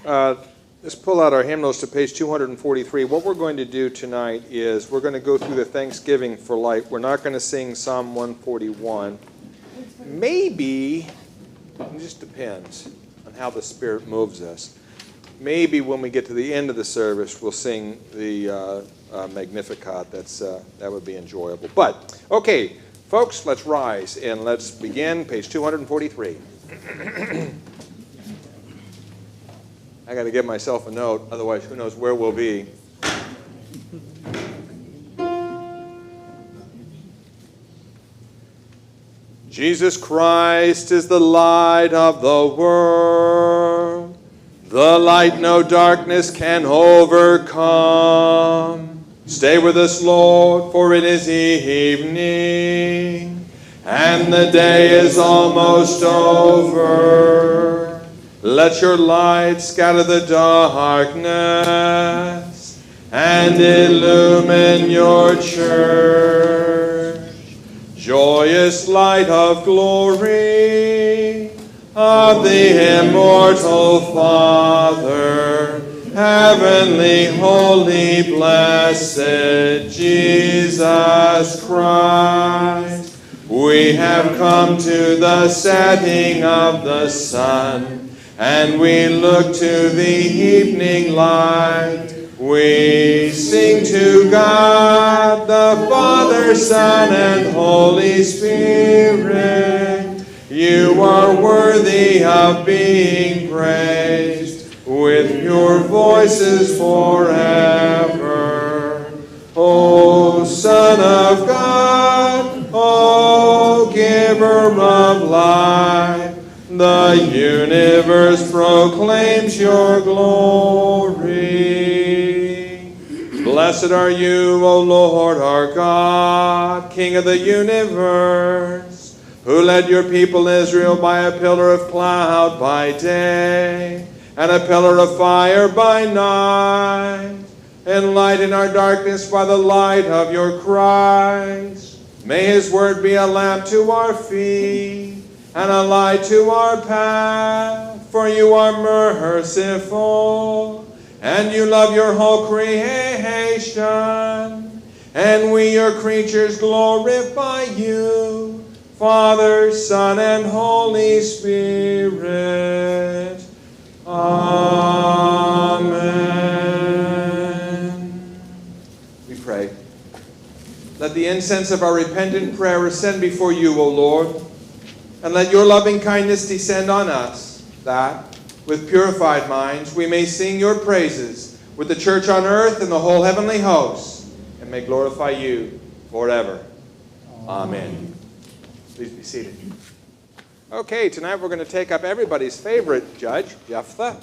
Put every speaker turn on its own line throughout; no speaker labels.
Let's pull out our hymnals to page 243. What we're going to do tonight is we're going to go through the Thanksgiving for Life. We're not going to sing Psalm 141. Maybe, it just depends on how the Spirit moves us. Maybe when we get to the end of the service, we'll sing the Magnificat. That would be enjoyable. But, okay, folks, let's rise and let's begin, page 243. I got to give myself a note, otherwise who knows where we'll be. Jesus Christ is the light of the world, the light no darkness can overcome. Stay with us, Lord, for it is evening, and the day is almost over. Let your light scatter the darkness and illumine your church. Joyous light of glory of the immortal Father, heavenly, holy, blessed Jesus Christ. We have come to the setting of the sun, and we look to the evening light. We sing to God, the Father, Son, and Holy Spirit. You are worthy of being praised with your voices forever. O Son of God, O Giver of life, the universe proclaims your glory. Blessed are you, O Lord our God, King of the universe, who led your people Israel by a pillar of cloud by day and a pillar of fire by night, and light in our darkness by the light of your Christ. May his word be a lamp to our feet and a light to our path, for you are merciful, and you love your whole creation, and we, your creatures, glorify you, Father, Son, and Holy Spirit. Amen. We pray. Let the incense of our repentant prayer ascend before you, O Lord, and let your loving kindness descend on us, that, with purified minds, we may sing your praises with the church on earth and the whole heavenly hosts, and may glorify you forever. Amen. Please be seated. Okay, tonight we're going to take up everybody's favorite judge, Jephthah.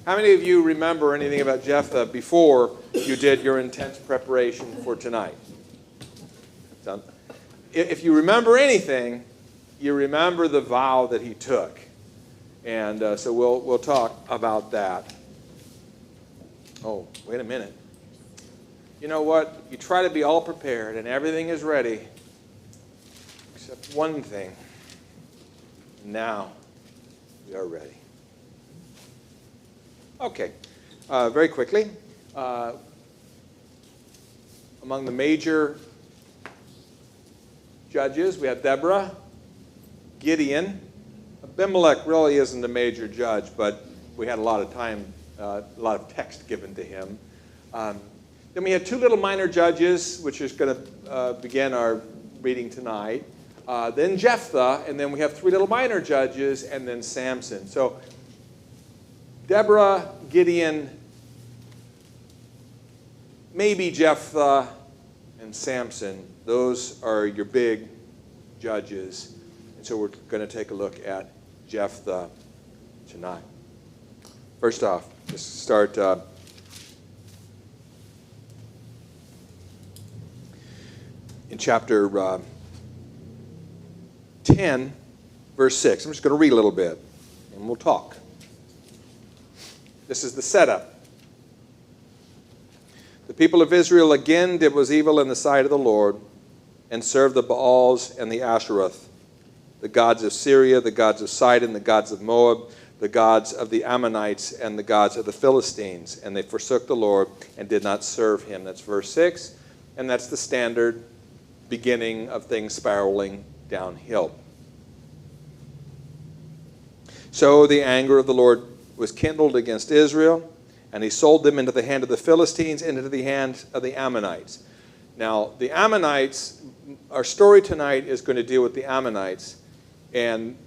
How many of you remember anything about Jephthah before you did your intense preparation for tonight? So, if you remember anything, you remember the vow that he took. And so we'll talk about that. Oh, wait a minute. You know what? You try to be all prepared and everything is ready, except one thing. Now we are ready. Okay, very quickly. Among the major judges, we have Deborah, Gideon. Abimelech really isn't a major judge, but we had a lot of time, a lot of text given to him. Then we have two little minor judges, which is going to begin our reading tonight. Then Jephthah, and then we have three little minor judges, and then Samson. So Deborah, Gideon, maybe Jephthah, and Samson. Those are your big judges. And so we're going to take a look at Jephthah tonight. First off, let's start in chapter 10, verse 6. I'm just going to read a little bit, and we'll talk. This is the setup. The people of Israel again did what was evil in the sight of the Lord, and served the Baals and the Asheroth, the gods of Syria, the gods of Sidon, the gods of Moab, the gods of the Ammonites and the gods of the Philistines. And they forsook the Lord and did not serve him. That's verse 6. And that's the standard beginning of things spiraling downhill. So the anger of the Lord was kindled against Israel, and he sold them into the hand of the Philistines and into the hand of the Ammonites. Now, the Ammonites, our story tonight is going to deal with the Ammonites. And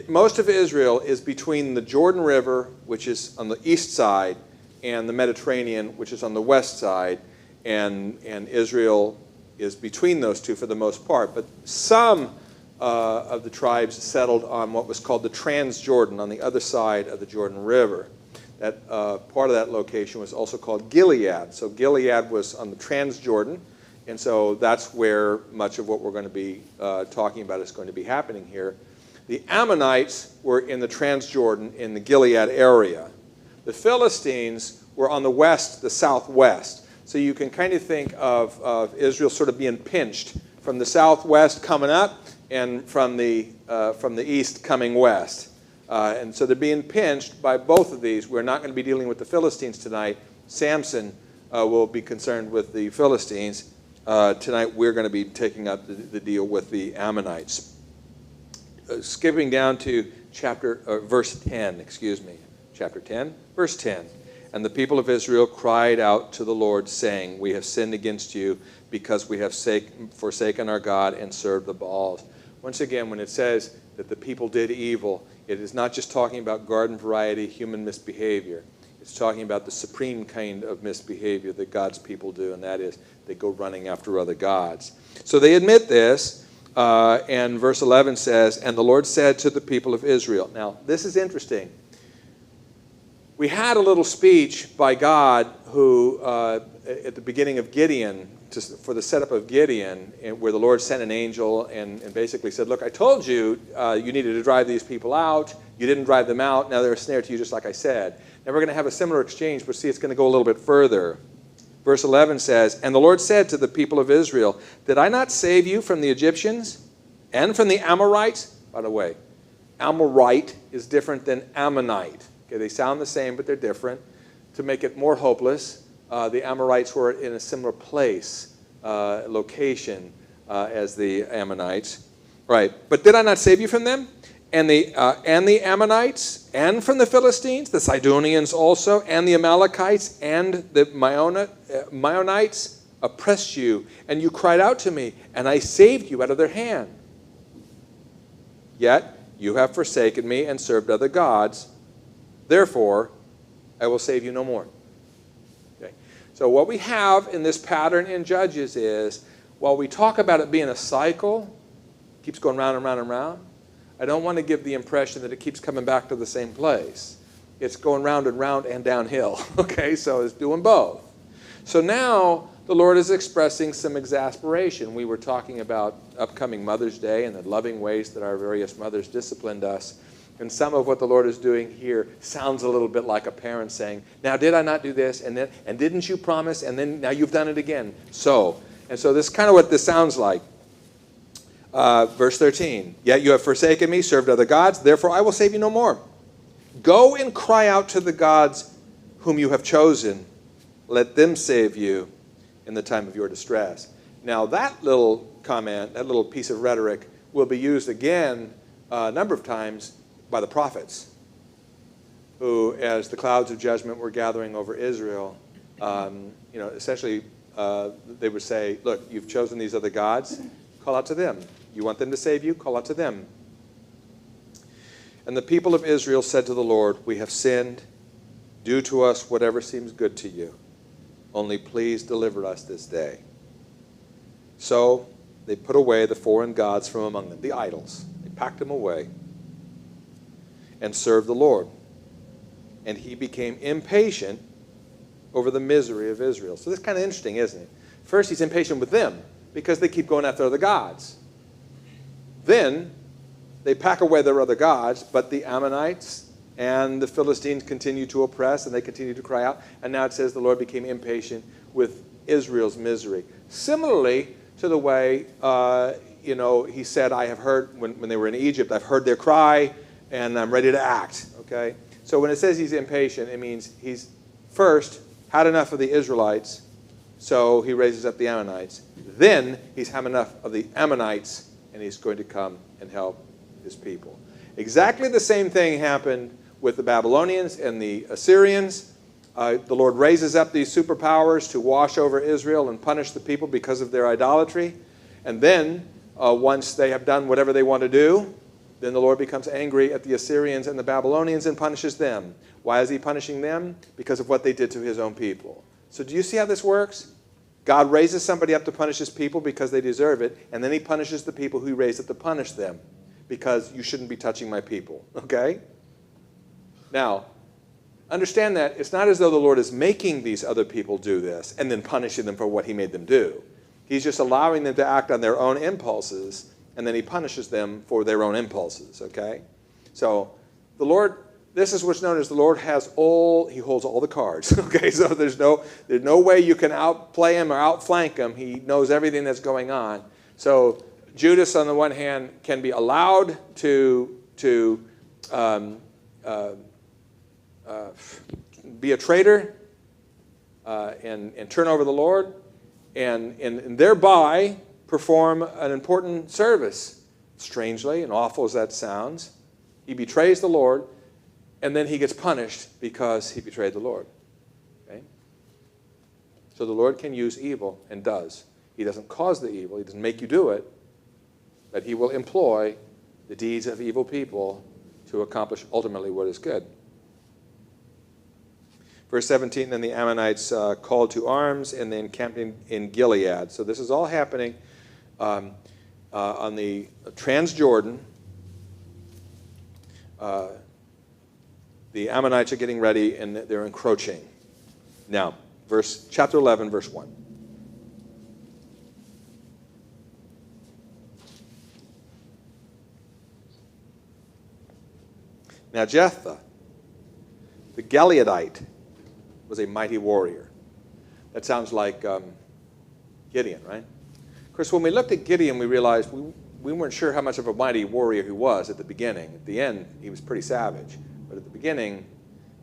most of Israel is between the Jordan River, which is on the east side, and the Mediterranean, which is on the west side. And Israel is between those two for the most part. But some of the tribes settled on what was called the Transjordan, on the other side of the Jordan River. That part of that location was also called Gilead. So Gilead was on the Transjordan, and so that's where much of what we're going to be talking about is going to be happening here. The Ammonites were in the Transjordan in the Gilead area. The Philistines were on the west, the southwest. So you can kind of think of Israel sort of being pinched from the southwest coming up and from the east coming west. And so they're being pinched by both of these. We're not going to be dealing with the Philistines tonight. Samson will be concerned with the Philistines. Tonight we're going to be taking up the deal with the Ammonites. Skipping down to verse 10, chapter 10, verse 10. And the people of Israel cried out to the Lord, saying, we have sinned against you because we have forsaken our God and served the Baals. Once again, when it says that the people did evil, it is not just talking about garden variety human misbehavior. It's talking about the supreme kind of misbehavior that God's people do, and that is they go running after other gods. So they admit this, and verse 11 says, and the Lord said to the people of Israel. Now, this is interesting. We had a little speech by God who, at the beginning of Gideon, for the setup of Gideon, where the Lord sent an angel and basically said, look, I told you you needed to drive these people out. You didn't drive them out. Now they're a snare to you, just like I said. Now we're going to have a similar exchange, but see, it's going to go a little bit further. Verse 11 says, and the Lord said to the people of Israel, did I not save you from the Egyptians and from the Amorites? By the way, Amorite is different than Ammonite. Okay, they sound the same, but they're different. To make it more hopeless, the Amorites were in a similar place, location, as the Ammonites. Right. But did I not save you from them? And the Ammonites, and from the Philistines, the Sidonians also, and the Amalekites, and the Maonites oppressed you, and you cried out to me, and I saved you out of their hand. Yet you have forsaken me and served other gods. Therefore, I will save you no more. Okay. So what we have in this pattern in Judges is, while we talk about it being a cycle, keeps going round and round and round, I don't want to give the impression that it keeps coming back to the same place. It's going round and downhill. Okay, so it's doing both. So now the Lord is expressing some exasperation. We were talking about upcoming Mother's Day and the loving ways that our various mothers disciplined us. And some of what the Lord is doing here sounds a little bit like a parent saying, now did I not do this? And didn't you promise? And then now you've done it again. So this is kind of what this sounds like. Verse 13, yet you have forsaken me, served other gods, therefore I will save you no more. Go and cry out to the gods whom you have chosen. Let them save you in the time of your distress. Now that little comment, that little piece of rhetoric will be used again a number of times by the prophets, who, as the clouds of judgment were gathering over Israel, essentially they would say, look, you've chosen these other gods, call out to them. You want them to save you? Call out to them. And the people of Israel said to the Lord, we have sinned. Do to us whatever seems good to you. Only please deliver us this day. So they put away the foreign gods from among them, the idols. They packed them away and served the Lord. And he became impatient over the misery of Israel. So this is kind of interesting, isn't it? First, he's impatient with them because they keep going after other gods. Then they pack away their other gods, but the Ammonites and the Philistines continue to oppress, and they continue to cry out. And now it says the Lord became impatient with Israel's misery. Similarly to the way he said, I have heard, when they were in Egypt, I've heard their cry, and I'm ready to act, okay? So when it says he's impatient, it means he's first had enough of the Israelites, so he raises up the Ammonites. Then he's had enough of the Ammonites, and he's going to come and help his people. Exactly the same thing happened with the Babylonians and the Assyrians. The Lord raises up these superpowers to wash over Israel and punish the people because of their idolatry. And then, once they have done whatever they want to do, then the Lord becomes angry at the Assyrians and the Babylonians and punishes them. Why is he punishing them? Because of what they did to his own people. So do you see how this works? God raises somebody up to punish his people because they deserve it, and then he punishes the people who he raised up to punish them because you shouldn't be touching my people. Okay? Now, understand that it's not as though the Lord is making these other people do this and then punishing them for what he made them do. He's just allowing them to act on their own impulses, and then he punishes them for their own impulses, okay? So the Lord, this is what's known as the Lord he holds all the cards, okay? So there's no way you can outplay him or outflank him. He knows everything that's going on. So Judas, on the one hand, can be allowed to be a traitor and turn over the Lord, and thereby perform an important service. Strangely and awful as that sounds, he betrays the Lord, and then he gets punished because he betrayed the Lord. Okay? So the Lord can use evil, and does. He doesn't cause the evil. He doesn't make you do it, but he will employ the deeds of evil people to accomplish ultimately what is good. Verse 17, then the Ammonites called to arms, and they encamped in Gilead. So this is all happening on the Transjordan. The Ammonites are getting ready, and they're encroaching. Now, chapter 11, verse 1. Now Jephthah, the Gileadite, was a mighty warrior. That sounds like Gideon, right? Of course, when we looked at Gideon, we realized we weren't sure how much of a mighty warrior he was at the beginning. At the end, he was pretty savage. But at the beginning,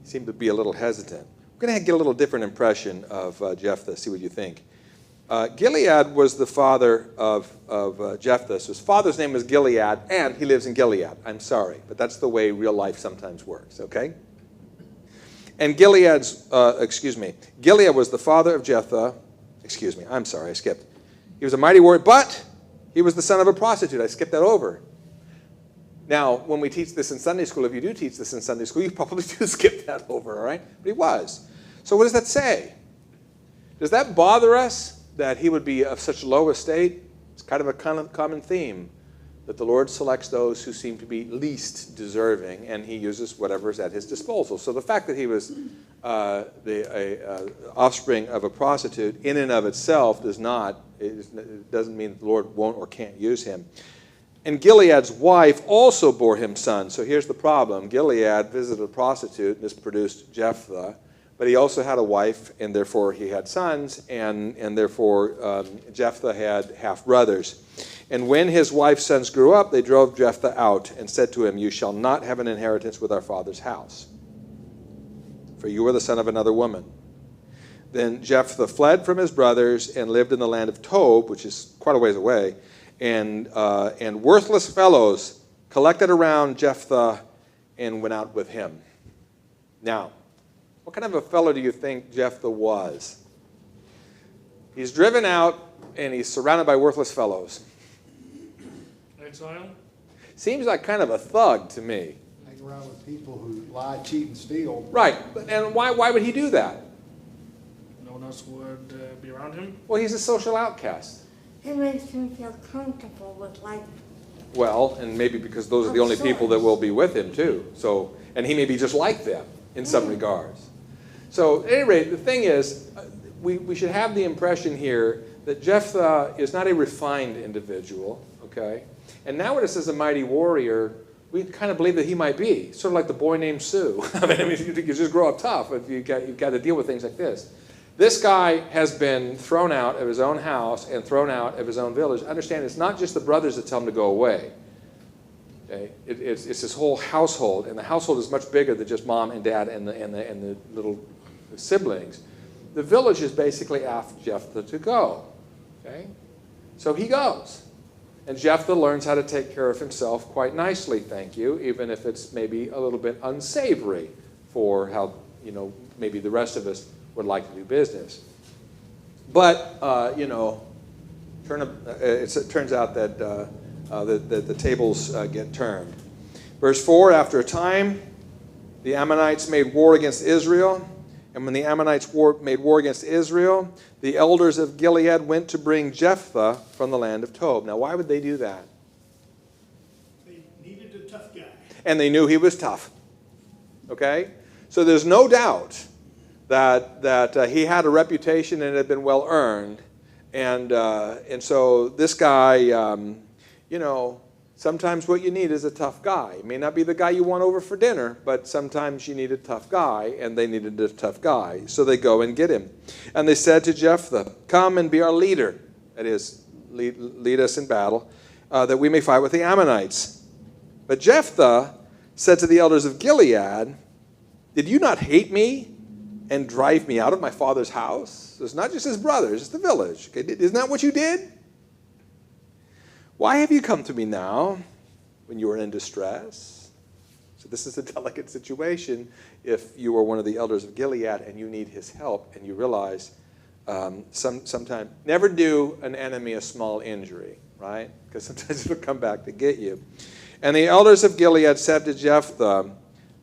he seemed to be a little hesitant. We're going to get a little different impression of Jephthah, see what you think. Gilead was the father of Jephthah. So his father's name was Gilead, and he lives in Gilead. I'm sorry, but that's the way real life sometimes works, okay? And Gilead was the father of Jephthah. I'm sorry, I skipped. He was a mighty warrior, but he was the son of a prostitute. I skipped that over. Now, when we teach this in Sunday school, if you do teach this in Sunday school, you probably do skip that over, all right? But he was. So what does that say? Does that bother us, that he would be of such low estate? It's kind of a common theme, that the Lord selects those who seem to be least deserving, and he uses whatever is at his disposal. So the fact that he was the offspring of a prostitute in and of itself doesn't mean that the Lord won't or can't use him. And Gilead's wife also bore him sons. So here's the problem. Gilead visited a prostitute. This produced Jephthah. But he also had a wife, and therefore he had sons, and therefore Jephthah had half-brothers. And when his wife's sons grew up, they drove Jephthah out and said to him, "You shall not have an inheritance with our father's house, for you are the son of another woman." Then Jephthah fled from his brothers and lived in the land of Tob, which is quite a ways away, and worthless fellows collected around Jephthah and went out with him. Now, what kind of a fellow do you think Jephthah was? He's driven out, and he's surrounded by worthless fellows.
Exile?
Seems like kind of a thug to me.
Hang around with people who lie, cheat, and steal.
Right, and why would he do that?
No one else would be around him?
Well, he's a social outcast.
It makes him feel comfortable with life.
Well, and maybe because those are the only people that will be with him too. So, and he may be just like them in some regards. So, at any rate, the thing is, we should have the impression here that Jephthah is not a refined individual, okay? And now when it says a mighty warrior, we kind of believe that he might be, sort of like the boy named Sue. I mean, you just grow up tough if you've got to deal with things like this. This guy has been thrown out of his own house and thrown out of his own village. Understand, it's not just the brothers that tell him to go away. Okay? It's his whole household, and the household is much bigger than just mom and dad and the little siblings. The village is basically asked Jephthah to go. Okay? So he goes. And Jephthah learns how to take care of himself quite nicely, thank you, even if it's maybe a little bit unsavory for how, maybe the rest of us would like to do business. But, it turns out that the tables get turned. Verse 4, after a time, the Ammonites made war against Israel. And when the Ammonites made war against Israel, the elders of Gilead went to bring Jephthah from the land of Tob. Now, why would they do that?
They needed a tough guy.
And they knew he was tough. Okay? So there's no doubt that he had a reputation and it had been well earned. And so this guy, sometimes what you need is a tough guy. It may not be the guy you want over for dinner, but sometimes you need a tough guy, and they needed a tough guy. So they go and get him. And they said to Jephthah, come and be our leader. That is, lead us in battle, that we may fight with the Ammonites. But Jephthah said to the elders of Gilead, did you not hate me and drive me out of my father's house? So it's not just his brothers, it's the village. Okay? Isn't that what you did? Why have you come to me now when you are in distress? So this is a delicate situation if you are one of the elders of Gilead and you need his help and you realize sometimes, never do an enemy a small injury, right? Because sometimes it'll come back to get you. And the elders of Gilead said to Jephthah,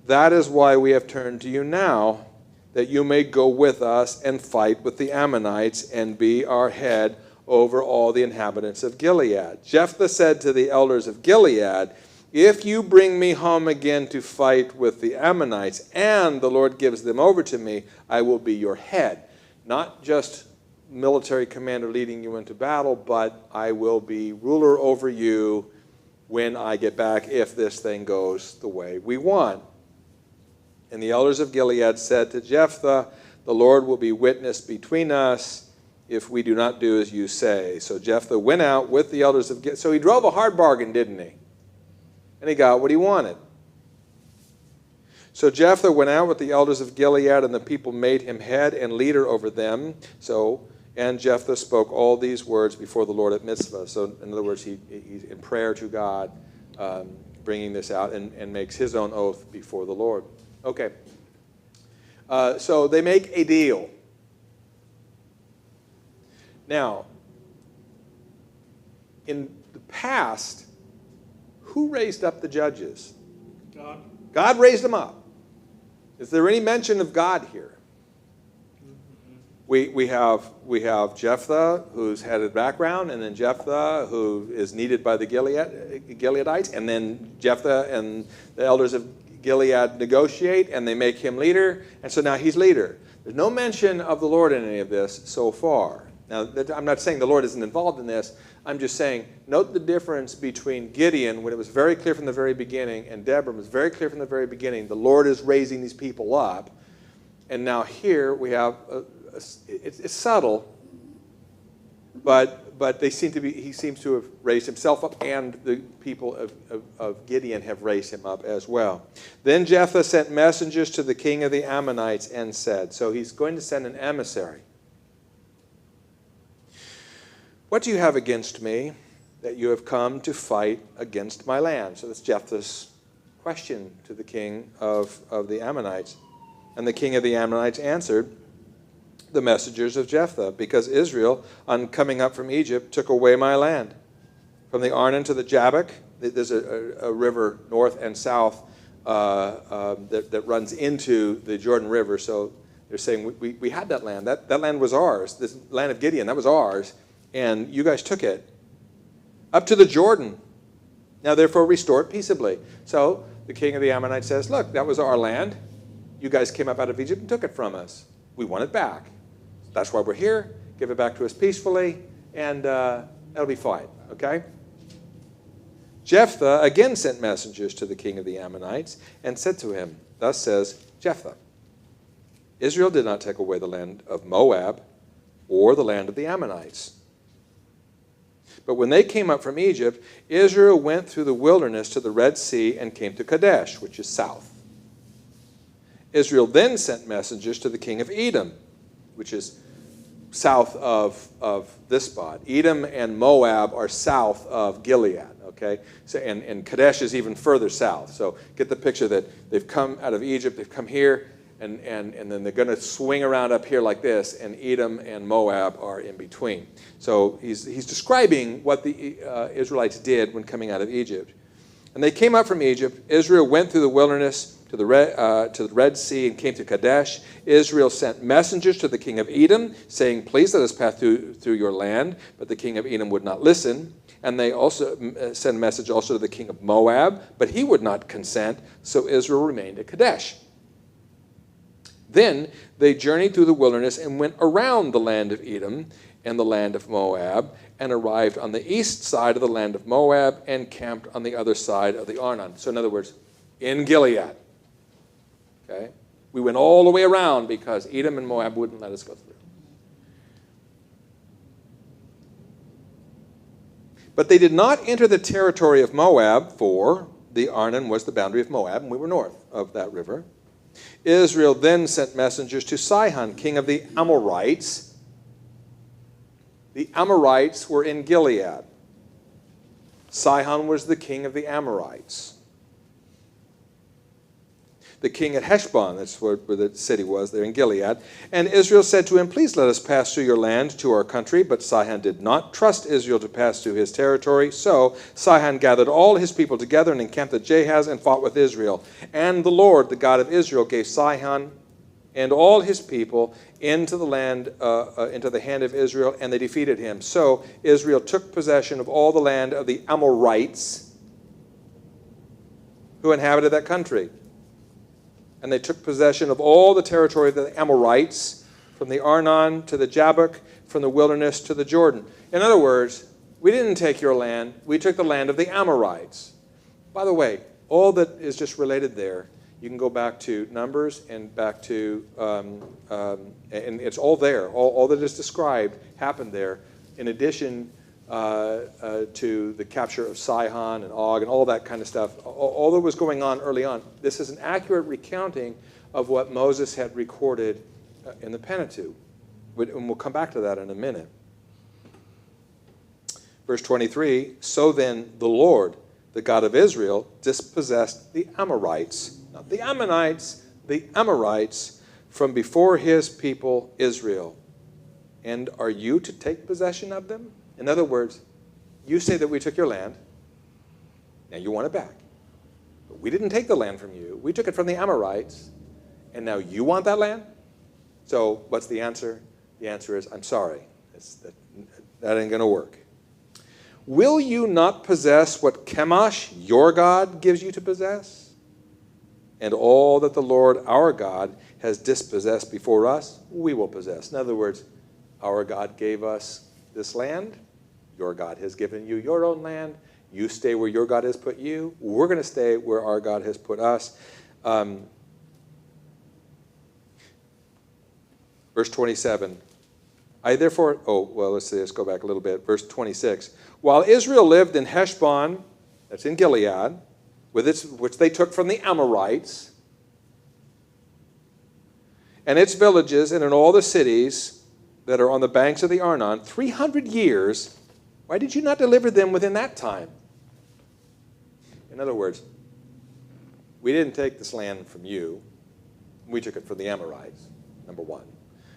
that is why we have turned to you now, that you may go with us and fight with the Ammonites and be our head over all the inhabitants of Gilead. Jephthah said to the elders of Gilead, if you bring me home again to fight with the Ammonites, and the Lord gives them over to me, I will be your head. Not just military commander leading you into battle, but I will be ruler over you when I get back if this thing goes the way we want. And the elders of Gilead said to Jephthah, the Lord will be witness between us if we do not do as you say. So Jephthah went out with the elders of Gilead. So he drove a hard bargain, didn't he? And he got what he wanted. So Jephthah went out with the elders of Gilead, and the people made him head and leader over them. And Jephthah spoke all these words before the Lord at Mizpah. So in other words, he's in prayer to God, bringing this out, and makes his own oath before the Lord. Okay. So they make a deal. Now, in the past, who raised up the judges?
God.
God raised them up. Is there any mention of God here? We have Jephthah, who's had a background, and then Jephthah, who is needed by the Gileadites, and then Jephthah and the elders of Gilead negotiate, and they make him leader, and so now he's leader. There's no mention of the Lord in any of this so far. Now, I'm not saying the Lord isn't involved in this. I'm just saying, note the difference between Gideon, when it was very clear from the very beginning, and Deborah was very clear from the very beginning, the Lord is raising these people up. And now here we have, it's subtle, but he seems to have raised himself up, and the people of Gideon have raised him up as well. Then Jephthah sent messengers to the king of the Ammonites and said, so he's going to send an emissary. What do you have against me that you have come to fight against my land? So that's Jephthah's question to the king of the Ammonites. And the king of the Ammonites answered the messengers of Jephthah, because Israel, on coming up from Egypt, took away my land. From the Arnon to the Jabbok, there's a river north and south that runs into the Jordan River. So they're saying, we had that land. That land was ours. This land of Gideon, that was ours. And you guys took it up to the Jordan. Now, therefore, restore it peaceably. So the king of the Ammonites says, look, that was our land. You guys came up out of Egypt and took it from us. We want it back. That's why we're here. Give it back to us peacefully, and that'll be fine, okay? Jephthah again sent messengers to the king of the Ammonites and said to him, thus says Jephthah, Israel did not take away the land of Moab or the land of the Ammonites. But when they came up from Egypt, Israel went through the wilderness to the Red Sea and came to Kadesh, which is south. Israel then sent messengers to the king of Edom, which is south of this spot. Edom and Moab are south of Gilead, okay? So, and Kadesh is even further south. So get the picture that they've come out of Egypt, they've come here, and then they're going to swing around up here like this, and Edom and Moab are in between. So he's describing what the Israelites did when coming out of Egypt. And they came up from Egypt. Israel went through the wilderness to the Red Sea and came to Kadesh. Israel sent messengers to the king of Edom, saying, "Please let us pass through your land." But the king of Edom would not listen. And they also sent a message also to the king of Moab, but he would not consent. So Israel remained at Kadesh. Then they journeyed through the wilderness and went around the land of Edom and the land of Moab, and arrived on the east side of the land of Moab and camped on the other side of the Arnon. So in other words, in Gilead. Okay? We went all the way around because Edom and Moab wouldn't let us go through. But they did not enter the territory of Moab, for the Arnon was the boundary of Moab, and we were north of that river. Israel then sent messengers to Sihon, king of the Amorites. The Amorites were in Gilead. Sihon was the king of the Amorites. The king at Heshbon, that's where the city was, there in Gilead. And Israel said to him, "Please let us pass through your land to our country." But Sihon did not trust Israel to pass through his territory. So Sihon gathered all his people together and encamped at Jahaz and fought with Israel. And the Lord, the God of Israel, gave Sihon and all his people into the hand of Israel, and they defeated him. So Israel took possession of all the land of the Amorites who inhabited that country. And they took possession of all the territory of the Amorites, from the Arnon to the Jabbok, from the wilderness to the Jordan. In other words, we didn't take your land, we took the land of the Amorites. By the way, all that is just related there, you can go back to Numbers and back to, and it's all there. All that is described happened there, in addition to the capture of Sihon and Og and all that kind of stuff. All that was going on early on. This is an accurate recounting of what Moses had recorded in the Pentateuch. And we'll come back to that in a minute. Verse 23, "So then the Lord, the God of Israel, dispossessed the Amorites," not the Ammonites, the Amorites, "from before his people Israel. And are you to take possession of them?" In other words, you say that we took your land, now you want it back. But we didn't take the land from you. We took it from the Amorites, and now you want that land? So what's the answer? The answer is, I'm sorry. That ain't going to work. "Will you not possess what Chemosh, your God, gives you to possess? And all that the Lord our God has dispossessed before us, we will possess." In other words, our God gave us this land. Your God has given you your own land. You stay where your God has put you. We're going to stay where our God has put us. Verse 27. Let's go back a little bit. Verse 26. "While Israel lived in Heshbon," that's in Gilead, which they took from the Amorites, "and its villages, and in all the cities that are on the banks of the Arnon, 300 years, why did you not deliver them within that time?" In other words, we didn't take this land from you. We took it from the Amorites, number one.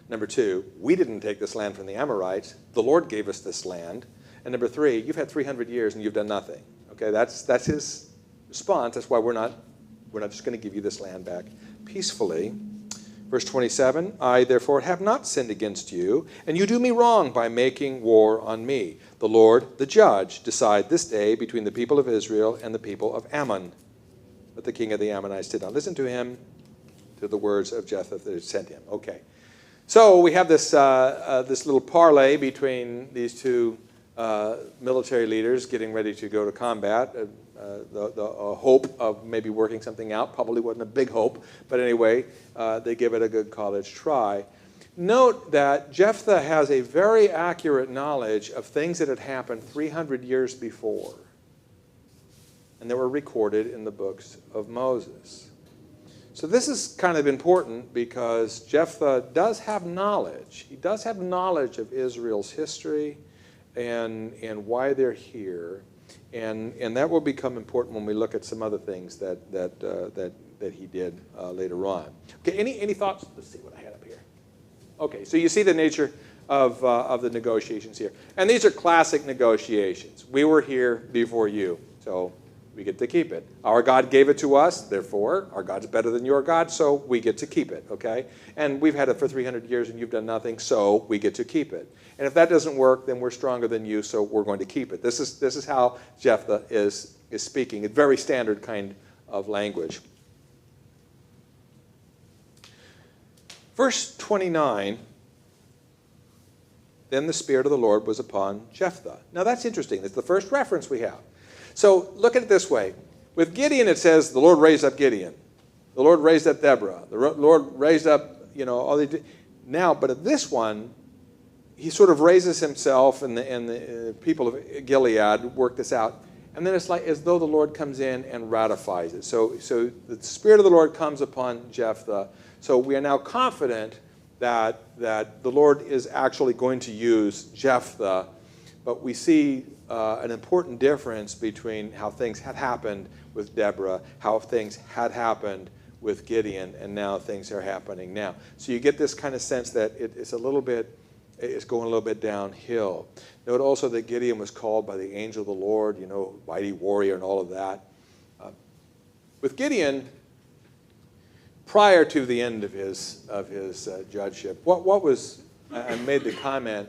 Number two, we didn't take this land from the Amorites. The Lord gave us this land. And number three, you've had 300 years and you've done nothing. Okay, that's his response. That's why we're not just going to give you this land back peacefully. Verse 27, "I therefore have not sinned against you, and you do me wrong by making war on me. The Lord, the judge, decide this day between the people of Israel and the people of Ammon." But the king of the Ammonites did not listen to him, to the words of Jephthah that had sent him. Okay, so we have this little parlay between these two military leaders getting ready to go to combat. The hope of maybe working something out probably wasn't a big hope, but anyway, they give it a good college try. Note that Jephthah has a very accurate knowledge of things that had happened 300 years before, and they were recorded in the books of Moses. So this is kind of important because Jephthah does have knowledge. He does have knowledge of Israel's history and why they're here. And that will become important when we look at some other things that he did later on. Okay, any thoughts? Let's see what I had up here. Okay, so you see the nature of the negotiations here. And these are classic negotiations. We were here before you, so we get to keep it. Our God gave it to us, therefore, our God's better than your God, so we get to keep it, okay? And we've had it for 300 years and you've done nothing, so we get to keep it. And if that doesn't work, then we're stronger than you, so we're going to keep it. This is how Jephthah is speaking. It's very standard kind of language. Verse 29, then the Spirit of the Lord was upon Jephthah. Now that's interesting. It's the first reference we have. So look at it this way. With Gideon it says the Lord raised up Gideon. The Lord raised up Deborah. The Lord raised up, all they did. Now, but at this one, he sort of raises himself and the people of Gilead work this out. And then it's like as though the Lord comes in and ratifies it. So the Spirit of the Lord comes upon Jephthah. So we are now confident that the Lord is actually going to use Jephthah. But we see an important difference between how things had happened with Deborah, how things had happened with Gideon, and now things are happening now. So you get this kind of sense that it's going a little bit downhill. Note also that Gideon was called by the angel of the Lord, mighty warrior and all of that. With Gideon, prior to the end of his judgeship, what was, I made the comment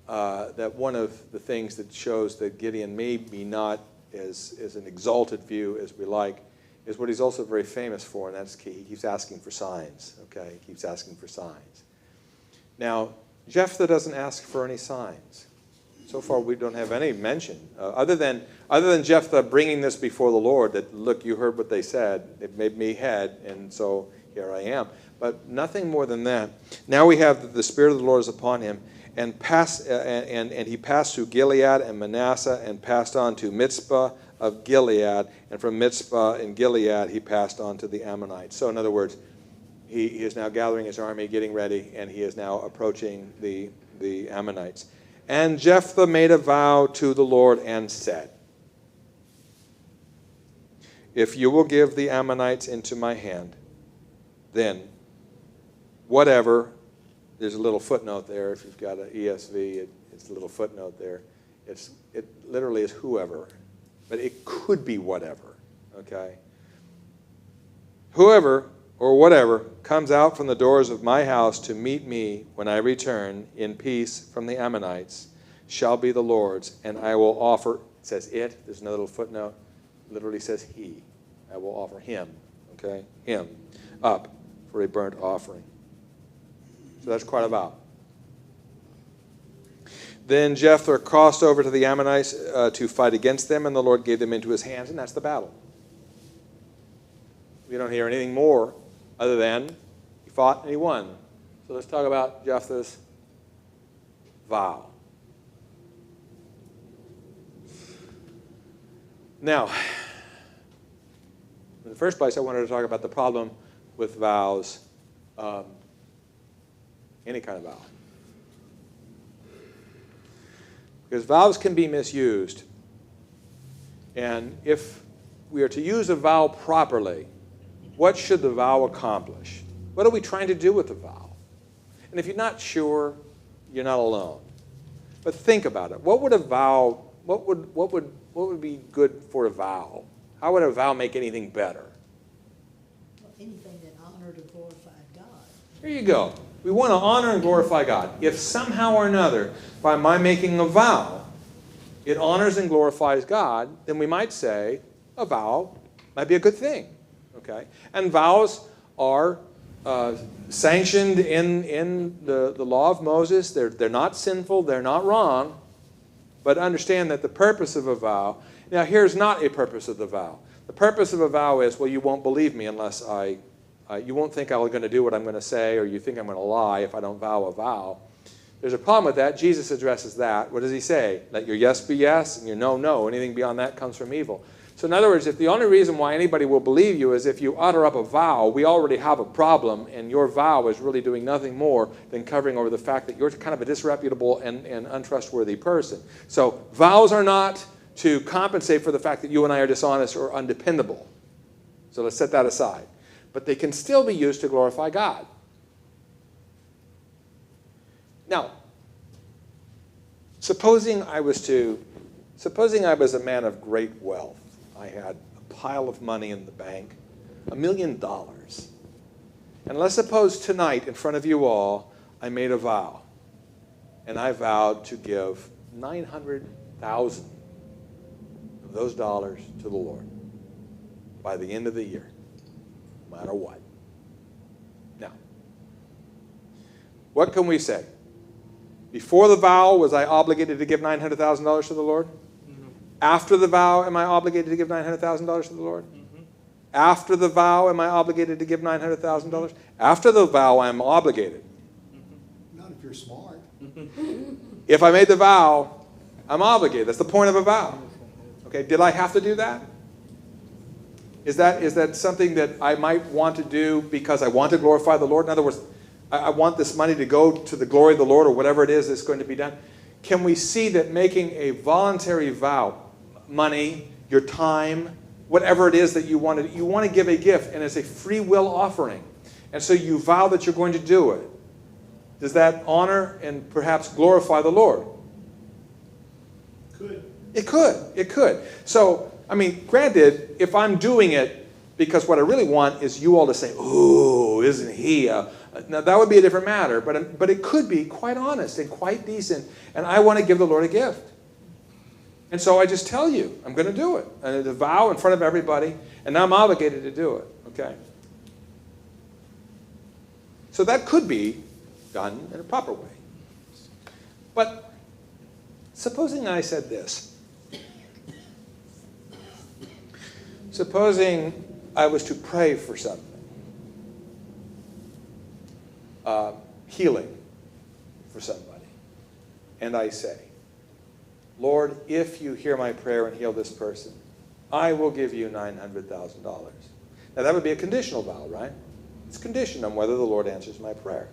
that one of the things that shows that Gideon may be not as an exalted view as we like is what he's also very famous for, and that's key. He keeps asking for signs, okay? He keeps asking for signs. Now, Jephthah doesn't ask for any signs. So far, we don't have any mention, other than Jephthah bringing this before the Lord, that, look, you heard what they said. It made me head, and so here I am. But nothing more than that. Now we have that the Spirit of the Lord is upon him, and he passed through Gilead and Manasseh and passed on to Mizpah of Gilead, and from Mizpah in Gilead he passed on to the Ammonites. So in other words, he is now gathering his army, getting ready, and he is now approaching the Ammonites. And Jephthah made a vow to the Lord and said, if you will give the Ammonites into my hand, then whatever, there's a little footnote there. If you've got an ESV, it's a little footnote there. It literally is whoever, but it could be whatever, okay? Whoever or whatever comes out from the doors of my house to meet me when I return in peace from the Ammonites shall be the Lord's, and I will offer, it says it, there's another little footnote, literally says he. I will offer him, okay, him, up for a burnt offering. So that's quite a vow. Then Jephthah crossed over to the Ammonites to fight against them, and the Lord gave them into his hands, and that's the battle. We don't hear anything more other than he fought and he won. So let's talk about Jephthah's vow. Now, in the first place, I wanted to talk about the problem with vows, any kind of vow. Because vows can be misused. And if we are to use a vow properly, what should the vow accomplish? What are we trying to do with the vow? And if you're not sure, you're not alone. But think about it. What would a vow, what would be good for a vow? How would a vow make anything better?
Well, anything that honored or glorified God.
There you go. We want to honor and glorify God. If somehow or another, by my making a vow, it honors and glorifies God, then we might say a vow might be a good thing. Okay? And vows are sanctioned in the law of Moses. They're not sinful. They're not wrong. But understand that the purpose of a vow, now here's not a purpose of the vow. The purpose of a vow is, well, you won't believe me unless you won't think I'm going to do what I'm going to say, or you think I'm going to lie if I don't vow a vow. There's a problem with that. Jesus addresses that. What does he say? Let your yes be yes and your no, no. Anything beyond that comes from evil. So in other words, if the only reason why anybody will believe you is if you utter up a vow, we already have a problem, and your vow is really doing nothing more than covering over the fact that you're kind of a disreputable and untrustworthy person. So vows are not to compensate for the fact that you and I are dishonest or undependable. So let's set that aside. But they can still be used to glorify God. Now, supposing I was a man of great wealth. I had a pile of money in the bank, $1 million. And let's suppose tonight, in front of you all, I made a vow. And I vowed to give 900,000 of those dollars to the Lord by the end of the year, no matter what. Now, what can we say? Before the vow, was I obligated to give $900,000 to the Lord?
No.
After the vow, am I obligated to give $900,000 to the Lord?
Mm-hmm.
After the vow, am I obligated to give $900,000? After the vow, I'm obligated.
Not if you're smart.
If I made the vow, I'm obligated. That's the point of a vow. Okay, did I have to do that? Is that something that I might want to do because I want to glorify the Lord? In other words, I want this money to go to the glory of the Lord, or whatever it is that's going to be done. Can we see that making a voluntary vow, money, your time, whatever it is that you want to give a gift, and it's a free will offering. And so you vow that you're going to do it. Does that honor and perhaps glorify the Lord?
Could.
It could. So, I mean, granted, if I'm doing it because what I really want is you all to say, "Ooh, isn't he a..." Now, that would be a different matter, but it could be quite honest and quite decent, and I want to give the Lord a gift. And so I just tell you, I'm going to do it. And it's a vow in front of everybody, and now I'm obligated to do it, okay? So that could be done in a proper way. But supposing I said this. Supposing I was to pray for something. Healing for somebody. And I say, Lord, if you hear my prayer and heal this person, I will give you $900,000. Now that would be a conditional vow, right? It's conditioned on whether the Lord answers my prayer.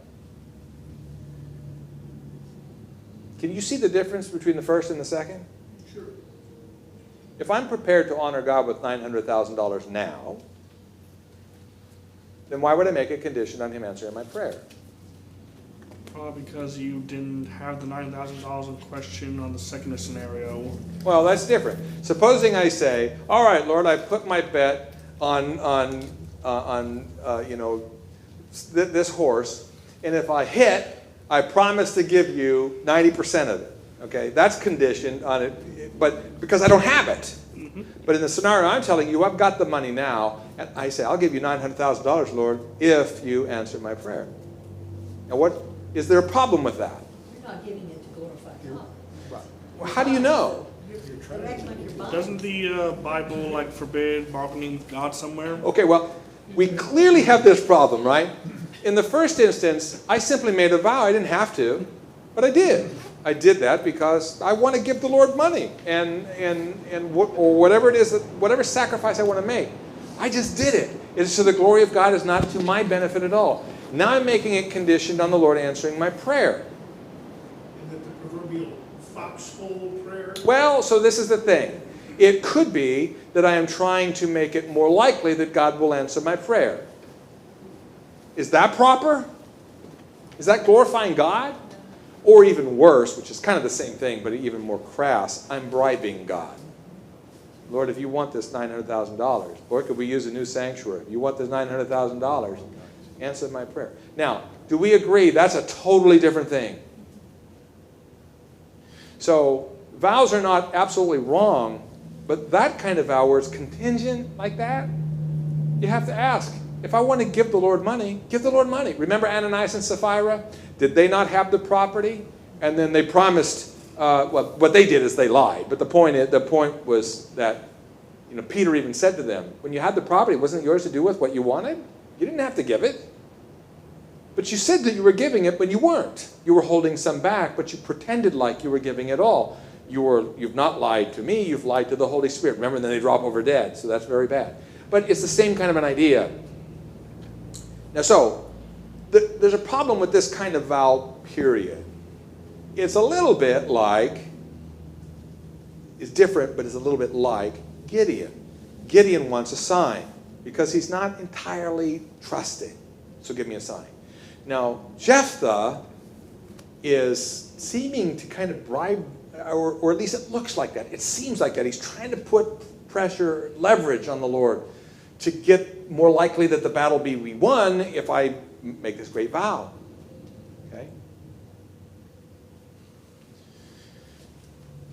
Can you see the difference between the first and the second?
Sure.
If I'm prepared to honor God with $900,000 now, then why would I make a condition on him answering my prayer?
Because you didn't have the $9,000 in question on the second scenario.
Well, that's different. Supposing I say, all right, Lord, I put my bet on this horse, and if I hit, I promise to give you 90% of it. Okay, that's conditioned on it, but because I don't have it.
Mm-hmm.
But in the scenario I'm telling you, I've got the money now, and I say, I'll give you $900,000, Lord, if you answer my prayer. Now, is there a problem with that?
You're not giving it to glorify God.
Right.
Well, how do you know?
You're acting like you're buying.
Doesn't the Bible forbid bargaining with God somewhere?
Okay, well, we clearly have this problem, right? In the first instance, I simply made a vow. I didn't have to, but I did. I did that because I want to give the Lord money or whatever it is, whatever sacrifice I want to make. I just did it. It's to the glory of God. It's not to my benefit at all. Now I'm making it conditioned on the Lord answering my prayer.
And that the proverbial foxhole prayer.
Well, so this is the thing. It could be that I am trying to make it more likely that God will answer my prayer. Is that proper? Is that glorifying God? Or even worse, which is kind of the same thing, but even more crass, I'm bribing God. Lord, if you want this $900,000, Lord, could we use a new sanctuary? If you want this $900,000, answer my prayer. Now, do we agree that's a totally different thing? So, vows are not absolutely wrong, but that kind of vow where it's contingent like that, you have to ask, if I want to give the Lord money, give the Lord money. Remember Ananias and Sapphira? Did they not have the property? And then they promised well, what they did is they lied. But the point was that, Peter even said to them, when you had the property, wasn't it yours to do with what you wanted? You didn't have to give it. But you said that you were giving it when you weren't. You were holding some back, but you pretended like you were giving it all. You've not lied to me, you've lied to the Holy Spirit. Remember, and then they drop over dead, so that's very bad. But it's the same kind of an idea. Now, so, there's a problem with this kind of vow, period. It's a little bit like, it's different, but it's a little bit like Gideon. Gideon wants a sign because he's not entirely trusting. So give me a sign. Now, Jephthah is seeming to kind of bribe, or at least it looks like that. It seems like that. He's trying to put pressure, leverage on the Lord to get more likely that the battle be won if I make this great vow. Okay?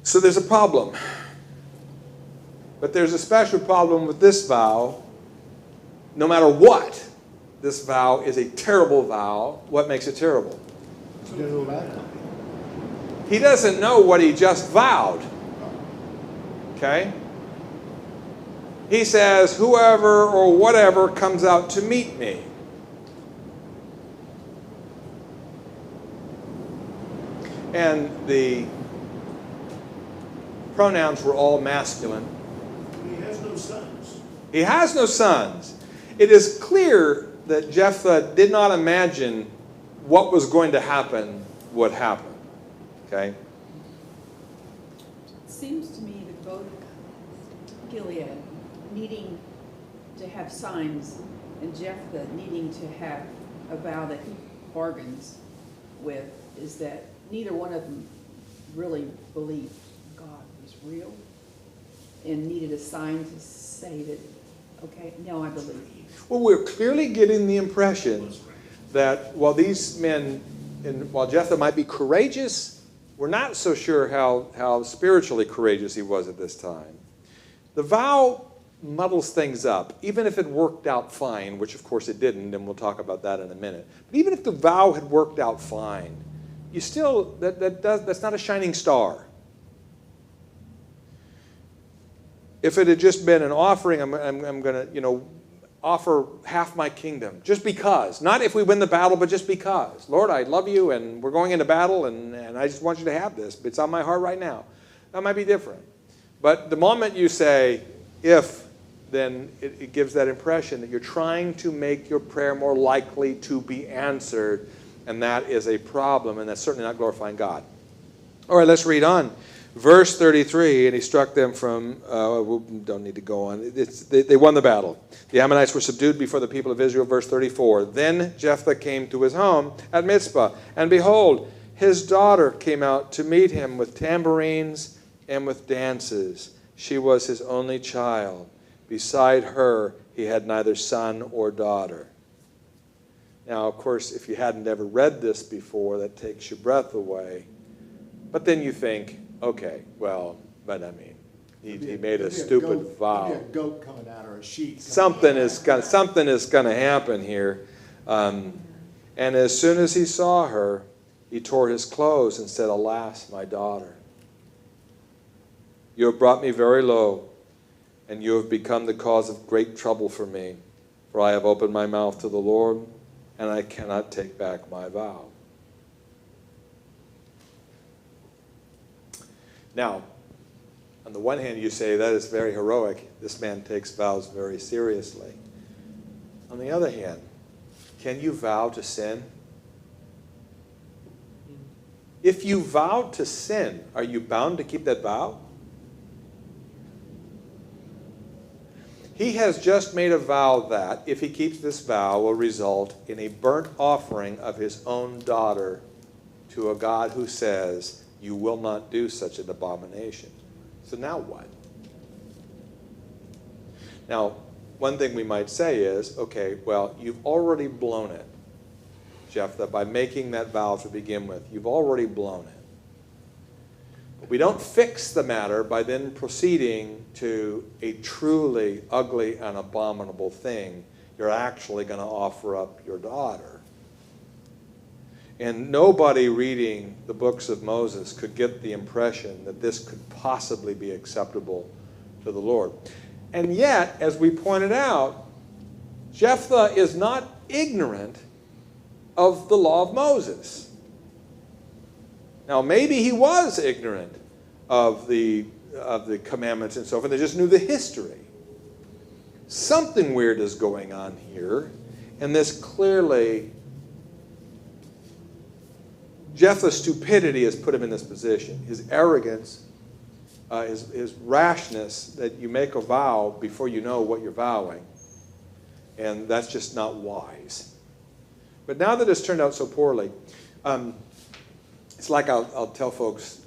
So there's a problem. But there's a special problem with this vow. No matter what, this vow is a terrible vow. What makes it terrible? He doesn't know what he just vowed. Okay? He says, whoever or whatever comes out to meet me. And the pronouns were all masculine.
He has no sons.
He has no sons. It is clear that Jephthah did not imagine what was going to happen would happen. Okay?
It seems to me that both Gilead needing to have signs and Jephthah needing to have a vow that he bargains with is that neither one of them really believed God was real and needed a sign to say that, okay, no, I believe.
Well, we're clearly getting the impression that while these men, and while Jephthah might be courageous, we're not so sure how spiritually courageous he was at this time. The vow muddles things up, even if it worked out fine, which of course it didn't, and we'll talk about that in a minute. But even if the vow had worked out fine, you still, that's not a shining star. If it had just been an offering, I'm going to, offer half my kingdom, just because. Not if we win the battle, but just because. Lord, I love you, and we're going into battle, and I just want you to have this. It's on my heart right now. That might be different. But the moment you say, if, then it gives that impression that you're trying to make your prayer more likely to be answered, and that is a problem, and that's certainly not glorifying God. All right, let's read on. Verse 33, and he struck them from, we don't need to go on. They won the battle. The Ammonites were subdued before the people of Israel. Verse 34, then Jephthah came to his home at Mizpah, and behold, his daughter came out to meet him with tambourines and with dances. She was his only child. Beside her, he had neither son or daughter. Now, of course, if you hadn't ever read this before, that takes your breath away. But then you think, okay, well, but I mean, he made a stupid vow.
Maybe a goat coming out or a sheep.
Something is going to happen here. And as soon as he saw her, he tore his clothes and said, alas, my daughter, you have brought me very low, and you have become the cause of great trouble for me. For I have opened my mouth to the Lord, and I cannot take back my vow. Now, on the one hand, you say that is very heroic. This man takes vows very seriously. On the other hand, can you vow to sin? If you vow to sin, are you bound to keep that vow? He has just made a vow that, if he keeps this vow, will result in a burnt offering of his own daughter to a God who says, you will not do such an abomination. So now what? Now, one thing we might say is, okay, well, you've already blown it, Jephthah, by making that vow to begin with. You've already blown it. But we don't fix the matter by then proceeding to a truly ugly and abominable thing. You're actually going to offer up your daughter. And nobody reading the books of Moses could get the impression that this could possibly be acceptable to the Lord. And yet, as we pointed out, Jephthah is not ignorant of the law of Moses. Now, maybe he was ignorant of the commandments and so forth. They just knew the history. Something weird is going on here, and this clearly, Jephthah's stupidity has put him in this position. His arrogance, his rashness, that you make a vow before you know what you're vowing, and that's just not wise. But now that it's turned out so poorly, it's like I'll tell folks,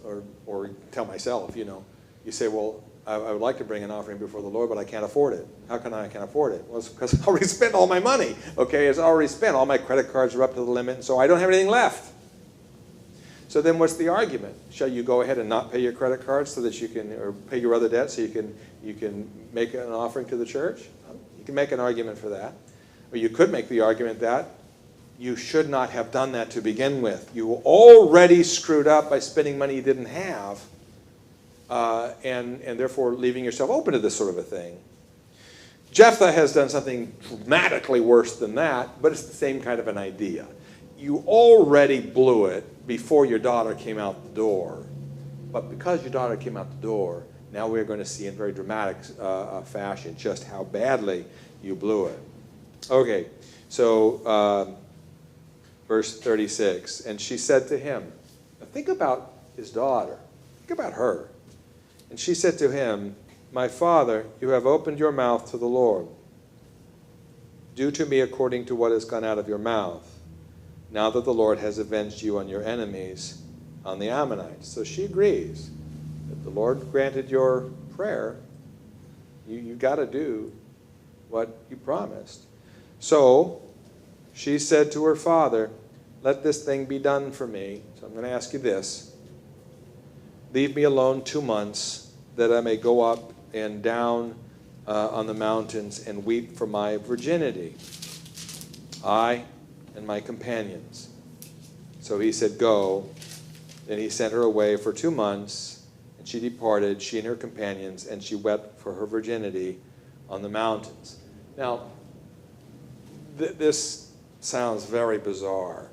or tell myself, you say, well, I would like to bring an offering before the Lord, but I can't afford it. How can I can't afford it? Well, it's because I already spent all my money. Okay, it's already spent. All my credit cards are up to the limit, and so I don't have anything left. So then what's the argument? Shall you go ahead and not pay your credit cards so that you can, or pay your other debts so you can make an offering to the church? You can make an argument for that. Or you could make the argument that you should not have done that to begin with. You already screwed up by spending money you didn't have, and therefore leaving yourself open to this sort of a thing. Jephthah has done something dramatically worse than that, but it's the same kind of an idea. You already blew it before your daughter came out the door. But because your daughter came out the door, now we're going to see in very dramatic fashion just how badly you blew it. Okay, so verse 36, and she said to him, now think about his daughter. Think about her. And she said to him, my father, you have opened your mouth to the Lord. Do to me according to what has gone out of your mouth, now that the Lord has avenged you on your enemies, on the Ammonites. So she agrees that the Lord granted your prayer. You got to do what you promised. So she said to her father, let this thing be done for me. So I'm going to ask you this. Leave me alone 2 months, that I may go up and down on the mountains and weep for my virginity, I and my companions. So he said, go. Then he sent her away for 2 months, and she departed, she and her companions, and she wept for her virginity on the mountains. Now, this sounds very bizarre.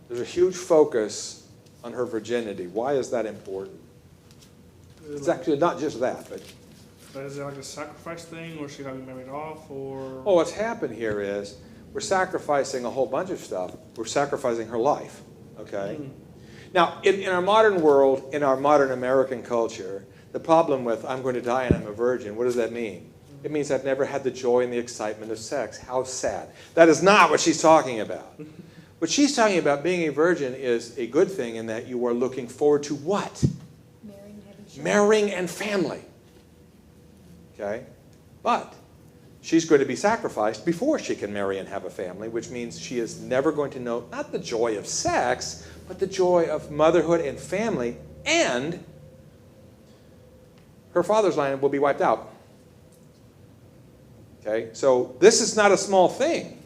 There's a huge focus on her virginity. Why is that important? It's actually not just that, but...
Is it like a sacrifice thing, or she got married off, or?
Oh, what's happened here is we're sacrificing a whole bunch of stuff. We're sacrificing her life, okay? Now, in our modern world, in our modern American culture, the problem with I'm going to die and I'm a virgin, what does that mean? It means I've never had the joy and the excitement of sex. How sad. That is not what she's talking about. What she's talking about, being a virgin, is a good thing in that you are looking forward to what? Marrying and family. Okay? But she's going to be sacrificed before she can marry and have a family, which means she is never going to know not the joy of sex, but the joy of motherhood and family, and her father's line will be wiped out. Okay? So this is not a small thing,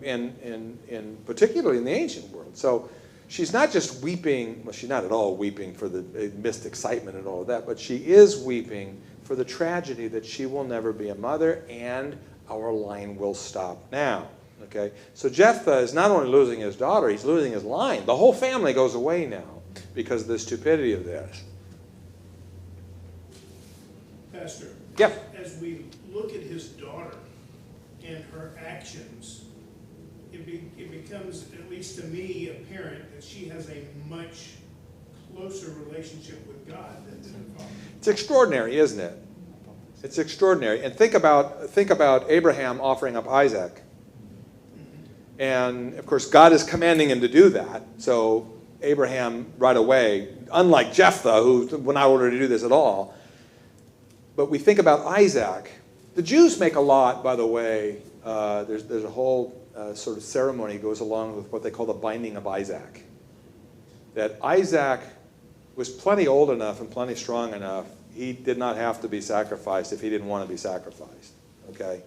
in particularly in the ancient world. So she's not just weeping, well, she's not at all weeping for the missed excitement and all of that, but she is weeping for the tragedy that she will never be a mother, and our line will stop now. Okay? So Jephthah is not only losing his daughter, he's losing his line. The whole family goes away now because of the stupidity of this.
Pastor,
Yep.
as we look at his daughter and her actions, it becomes, at least to me, apparent that she has a much closer relationship with God than her father.
It's extraordinary, isn't it? It's extraordinary. And think about Abraham offering up Isaac. And, of course, God is commanding him to do that. So Abraham, right away, unlike Jephthah, who was not ordered to do this at all, but we think about Isaac. The Jews make a lot, by the way, there's a whole sort of ceremony that goes along with what they call the binding of Isaac. That Isaac was plenty old enough and plenty strong enough, he did not have to be sacrificed if he didn't want to be sacrificed. Okay?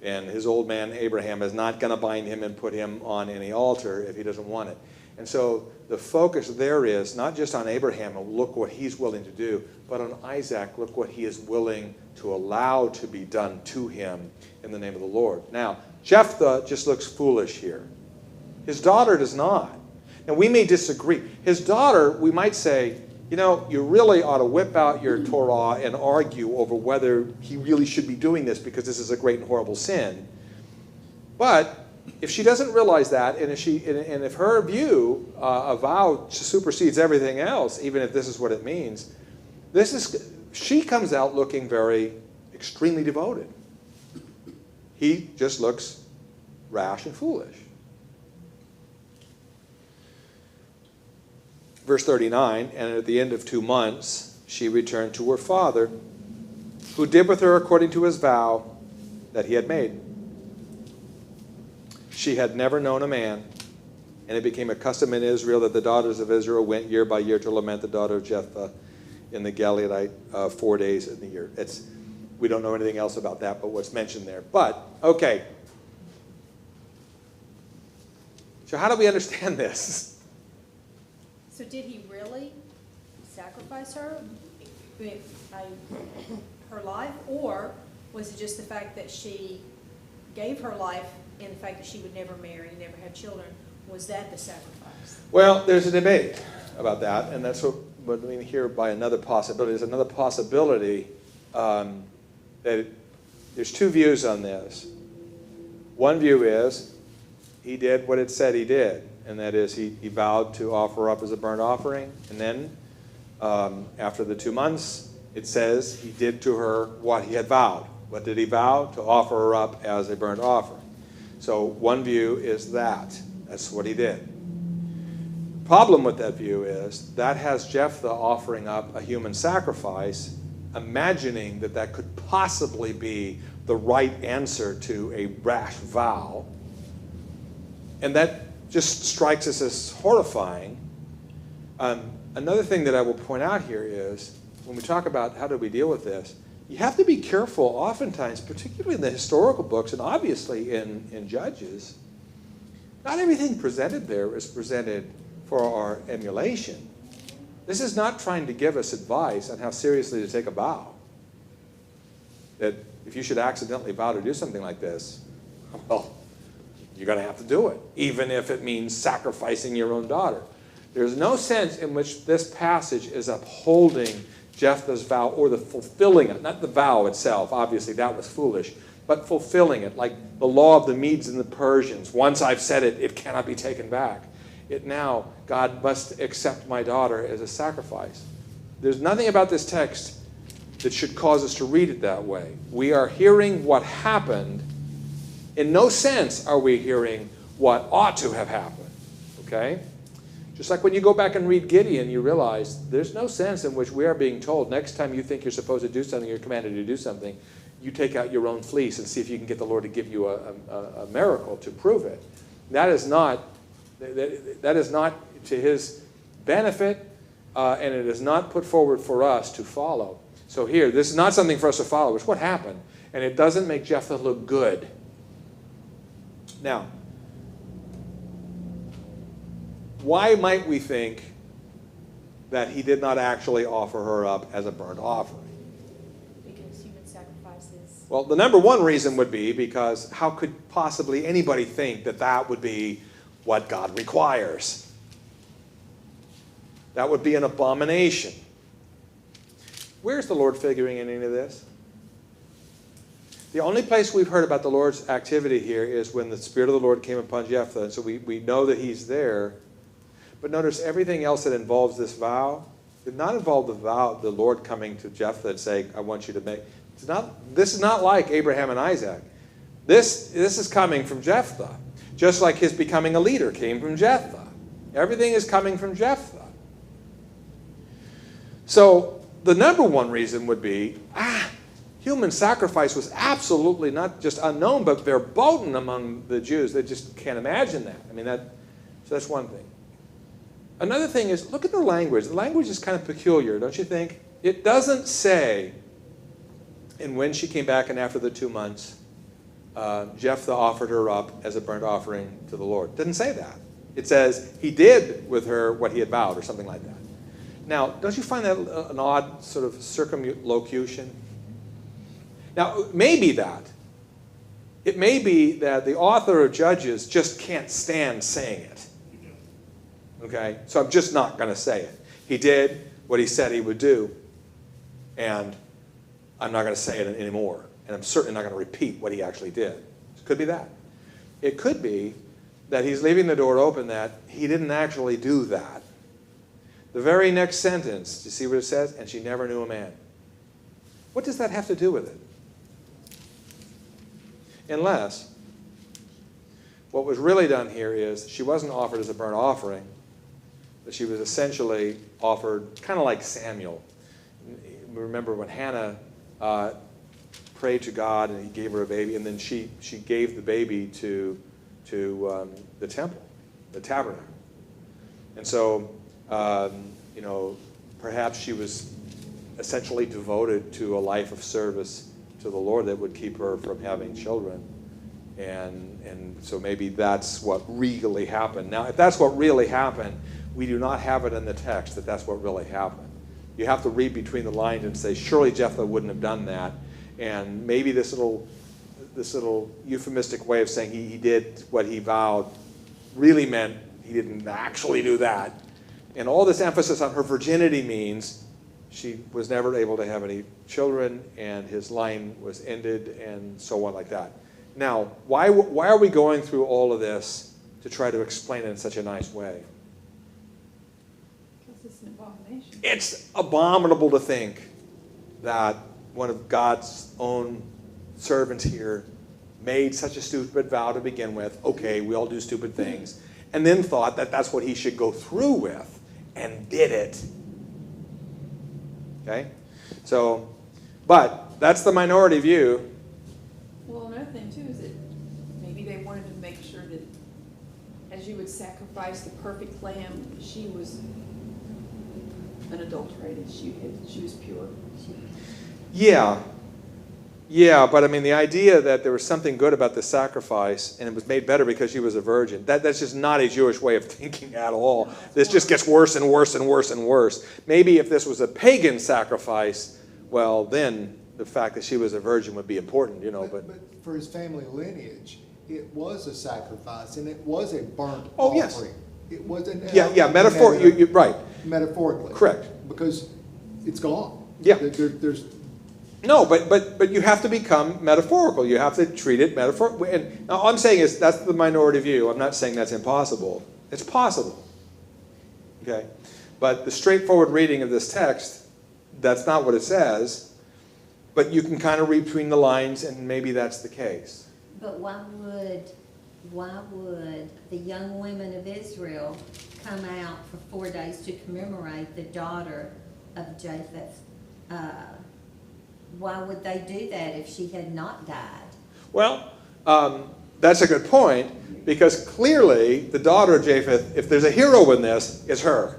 And his old man Abraham is not going to bind him and put him on any altar if he doesn't want it. And so the focus there is not just on Abraham, look what he's willing to do, but on Isaac, look what he is willing to allow to be done to him in the name of the Lord. Now, Jephthah just looks foolish here. His daughter does not. And we may disagree. His daughter, we might say, you know, you really ought to whip out your Torah and argue over whether he really should be doing this because this is a great and horrible sin. But if she doesn't realize that, and if her view of vow supersedes everything else, even if this is what it means, she comes out looking very extremely devoted. He just looks rash and foolish. Verse 39, and at the end of 2 months, she returned to her father, who did with her according to his vow that he had made. She had never known a man, and it became a custom in Israel that the daughters of Israel went year by year to lament the daughter of Jephthah in the Gileadite 4 days in the year. We don't know anything else about that but what's mentioned there. But, okay. So how do we understand this?
So did he really sacrifice her, her life, or was it just the fact that she gave her life and the fact that she would never marry and never have children? Was that the sacrifice?
Well, there's a debate about that, and that's what we mean here by another possibility. There's another possibility that there's 2 views on this. One view is he did what it said he did. And that is he vowed to offer up as a burnt offering. And then after the 2 months, it says he did to her what he had vowed. What did he vow? To offer her up as a burnt offering. So one view is that. That's what he did. Problem with that view is that has Jephthah offering up a human sacrifice, imagining that that could possibly be the right answer to a rash vow. And that just strikes us as horrifying. Another thing that I will point out here is, when we talk about how do we deal with this, you have to be careful oftentimes, particularly in the historical books and obviously in Judges. Not everything presented there is presented for our emulation. This is not trying to give us advice on how seriously to take a vow. That if you should accidentally vow to do something like this, well, you're going to have to do it, even if it means sacrificing your own daughter. There's no sense in which this passage is upholding Jephthah's vow or the fulfilling it, not the vow itself, obviously that was foolish, but fulfilling it, like the law of the Medes and the Persians. Once I've said it, it cannot be taken back. Now, God must accept my daughter as a sacrifice. There's nothing about this text that should cause us to read it that way. We are hearing what happened. In no sense are we hearing what ought to have happened, okay? Just like when you go back and read Gideon, you realize there's no sense in which we are being told next time you think you're supposed to do something, you're commanded to do something, you take out your own fleece and see if you can get the Lord to give you a miracle to prove it. That is not to his benefit, and it is not put forward for us to follow. So here, this is not something for us to follow. It's what happened, and it doesn't make Jephthah look good. Now, why might we think that he did not actually offer her up as a burnt offering?
Because human sacrifices.
Well, the number one reason would be because how could possibly anybody think that that would be what God requires? That would be an abomination. Where's the Lord figuring in any of this? The only place we've heard about the Lord's activity here is when the Spirit of the Lord came upon Jephthah. And so we know that he's there. But notice everything else that involves this vow did not involve the vow, the Lord coming to Jephthah and saying, I want you to make. This is not like Abraham and Isaac. This is coming from Jephthah. Just like his becoming a leader came from Jephthah. Everything is coming from Jephthah. So the number one reason would be, human sacrifice was absolutely not just unknown, but verboten among the Jews. They just can't imagine that. I mean, so that's one thing. Another thing is, look at the language. The language is kind of peculiar, don't you think? It doesn't say, and when she came back and after the 2 months. Jephthah offered her up as a burnt offering to the Lord. It doesn't say that. It says he did with her what he had vowed, or something like that. Now, don't you find that an odd sort of circumlocution? Now, it may be that. It may be that the author of Judges just can't stand saying it. Okay? So I'm just not going to say it. He did what he said he would do, and I'm not going to say it anymore. And I'm certainly not going to repeat what he actually did. It could be that. It could be that he's leaving the door open that he didn't actually do that. The very next sentence, do you see what it says? And she never knew a man. What does that have to do with it? Unless what was really done here is she wasn't offered as a burnt offering, but she was essentially offered kind of like Samuel. Remember when Hannah prayed to God and he gave her a baby, and then she gave the baby to the temple, the tabernacle. And so, perhaps she was essentially devoted to a life of service to the Lord that would keep her from having children. And so maybe that's what really happened. Now, if that's what really happened, we do not have it in the text that that's what really happened. You have to read between the lines and say, surely Jephthah wouldn't have done that. And maybe this little euphemistic way of saying he did what he vowed really meant he didn't actually do that. And all this emphasis on her virginity means she was never able to have any children, and his line was ended, and so on like that. Now, why are we going through all of this to try to explain it in such a nice way?
Because it's an abomination.
It's abominable to think that one of God's own servants here made such a stupid vow to begin with. Okay, we all do stupid things. And then thought that that's what he should go through with, and did it. Okay? So, but that's the minority view.
Well, another thing too is that maybe they wanted to make sure that as you would sacrifice the perfect lamb, she was unadulterated. She was pure.
Yeah, but I mean the idea that there was something good about the sacrifice and it was made better because she was a virgin, that's just not a Jewish way of thinking at all. This just gets worse and worse and worse and worse. Maybe if this was a pagan sacrifice, well, then the fact that she was a virgin would be important, but
for his family lineage, it was a sacrifice and it was a burnt
Oh, yes.
offering. It wasn't.
You're right.
Metaphorically.
Correct.
Because it's gone.
Yeah.
There's
No, but you have to become metaphorical. You have to treat it metaphorically. And all I'm saying is that's the minority view. I'm not saying that's impossible. It's possible. Okay? But the straightforward reading of this text, that's not what it says. But you can kind of read between the lines, and maybe that's the case.
But why would the young women of Israel come out for 4 days to commemorate the daughter of Jephthah? Why would they do that if she had not died?
Well, that's a good point, because clearly the daughter of Japheth, if there's a hero in this, it's her.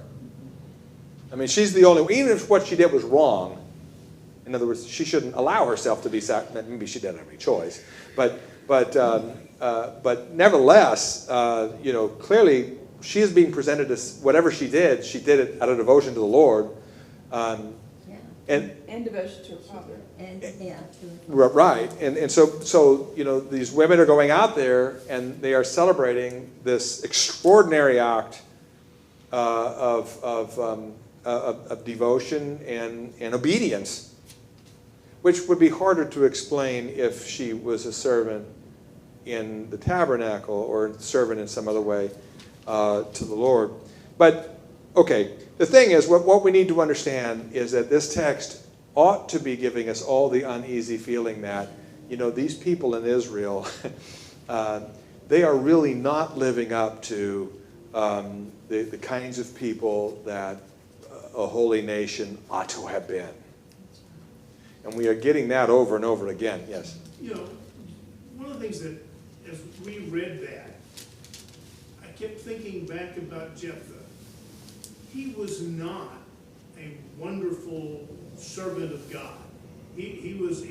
I mean, she's the only one. Even if what she did was wrong, in other words, she shouldn't allow herself to be sacrificed. Maybe she didn't have any choice, but nevertheless, clearly she is being presented as whatever she did it out of devotion to the Lord,
And devotion to her father.
Right, and so these women are going out there and they are celebrating this extraordinary act of devotion and obedience, which would be harder to explain if she was a servant in the tabernacle or a servant in some other way to the Lord. But okay, the thing is, what we need to understand is that this text ought to be giving us all the uneasy feeling that, these people in Israel, they are really not living up to the kinds of people that a holy nation ought to have been. And we are getting that over and over again, yes?
One of the things that, as we read that, I kept thinking back about Jephthah. He was not a wonderful servant of God. He was